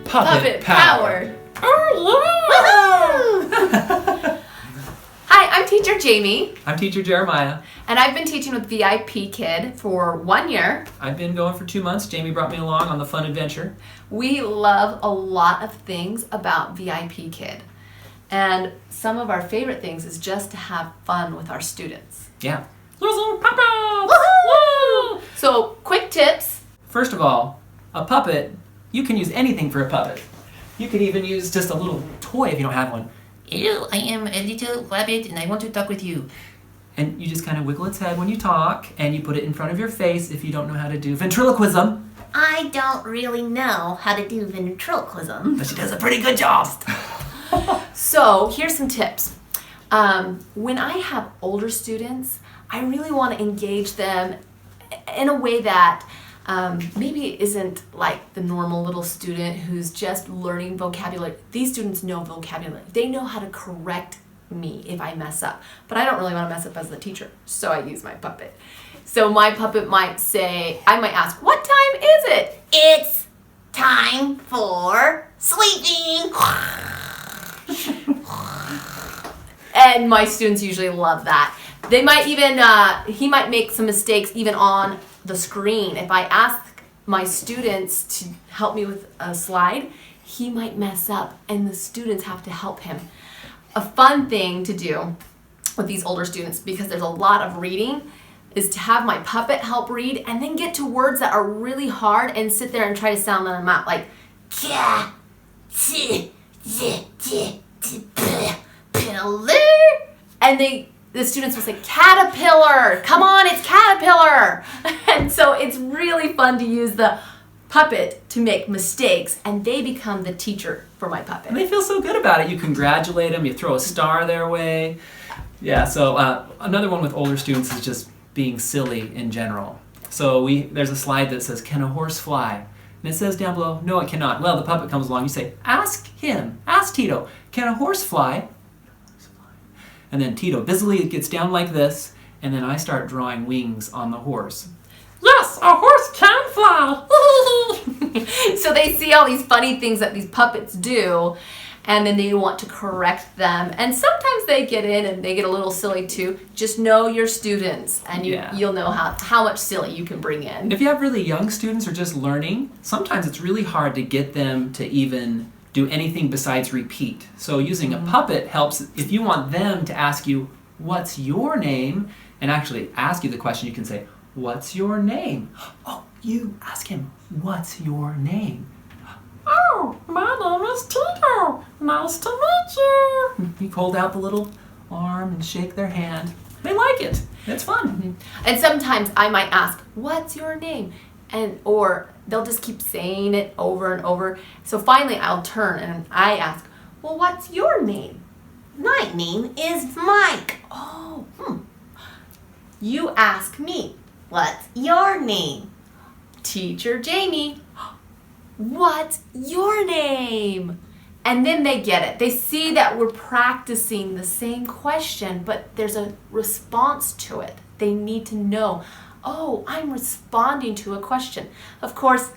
Puppet power. Oh, Hi, I'm teacher Jaime. I'm teacher Jeremiah. And I've been teaching with VIPKid for 1 year. I've been going for 2 months. Jaime brought me along on the fun adventure. We love a lot of things about VIPKid. And some of our favorite things is just to have fun with our students. Yeah. Little puppets! Woohoo! So, quick tips. First of all, a puppet, you can use anything for a puppet. You could even use just a little toy if you don't have one. Hello, I am a little rabbit and I want to talk with you. And you just kind of wiggle its head when you talk, and you put it in front of your face if you don't know how to do ventriloquism. I don't really know how to do ventriloquism. But she does a pretty good job. So, here's some tips. When I have older students, I really want to engage them in a way that maybe isn't like the normal little student who's just learning vocabulary. These students know vocabulary. They know how to correct me if I mess up. But I don't really want to mess up as the teacher, so I use my puppet. So my puppet might say, I might ask, what time is it? It's time for sleeping. And my students usually love that. They might even, he might make some mistakes even on the screen. If I ask my students to help me with a slide, he might mess up and the students have to help him. A fun thing to do with these older students, because there's a lot of reading, is to have my puppet help read and then get to words that are really hard and sit there and try to sound them out, like Ca, t, z, t, t, pillar. And the students will say, caterpillar, come on, it's caterpillar. And so it's really fun to use the puppet to make mistakes, and they become the teacher for my puppet. And they feel so good about it. You congratulate them, you throw a star their way. Yeah, so another one with older students is just being silly in general. So there's a slide that says, can a horse fly? And it says down below, no, it cannot. Well, the puppet comes along, you say, ask him, ask Tito, can a horse fly? And then Tito busily gets down like this, and then I start drawing wings on the horse. Yes, a horse can fly. So they see all these funny things that these puppets do, and then they want to correct them. And sometimes they get in and they get a little silly too. Just know your students, and you'll know how much silly you can bring in. If you have really young students or just learning, sometimes it's really hard to get them to even do anything besides repeat. So using a puppet helps. If you want them to ask you, what's your name? And actually ask you the question, you can say, what's your name? Oh, you ask him, what's your name? Oh, my name is Tito. Nice to meet you. You hold out the little arm and shake their hand. They like it. It's fun. And sometimes I might ask, what's your name? Or they'll just keep saying it over and over. So finally I'll turn and I ask, well, what's your name? My name is Mike. Oh, You ask me, What's your name? Teacher Jaime. What's your name? And then they get it. They see that we're practicing the same question, but there's a response to it. They need to know, oh, I'm responding to a question. Of course,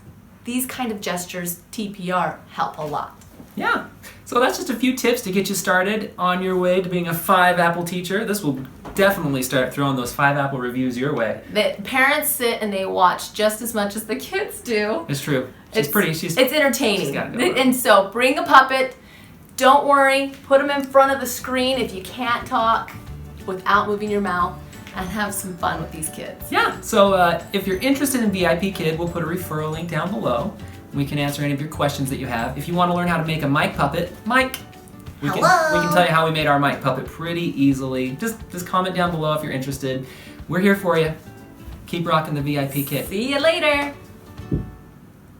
these kind of gestures, TPR, help a lot. Yeah, so that's just a few tips to get you started on your way to being a 5-apple teacher. This will definitely start throwing those 5-apple reviews your way. The parents sit and they watch just as much as the kids do. It's true. It's It's entertaining. Go And so bring a puppet. Don't worry. Put them in front of the screen if you can't talk without moving your mouth, and have some fun with these kids. Yeah, so if you're interested in VIPKid, we'll put a referral link down below. We can answer any of your questions that you have. If you want to learn how to make a mic puppet, we can tell you how we made our mic puppet pretty easily. Just comment down below if you're interested. We're here for you. Keep rocking the VIPKid. See you later.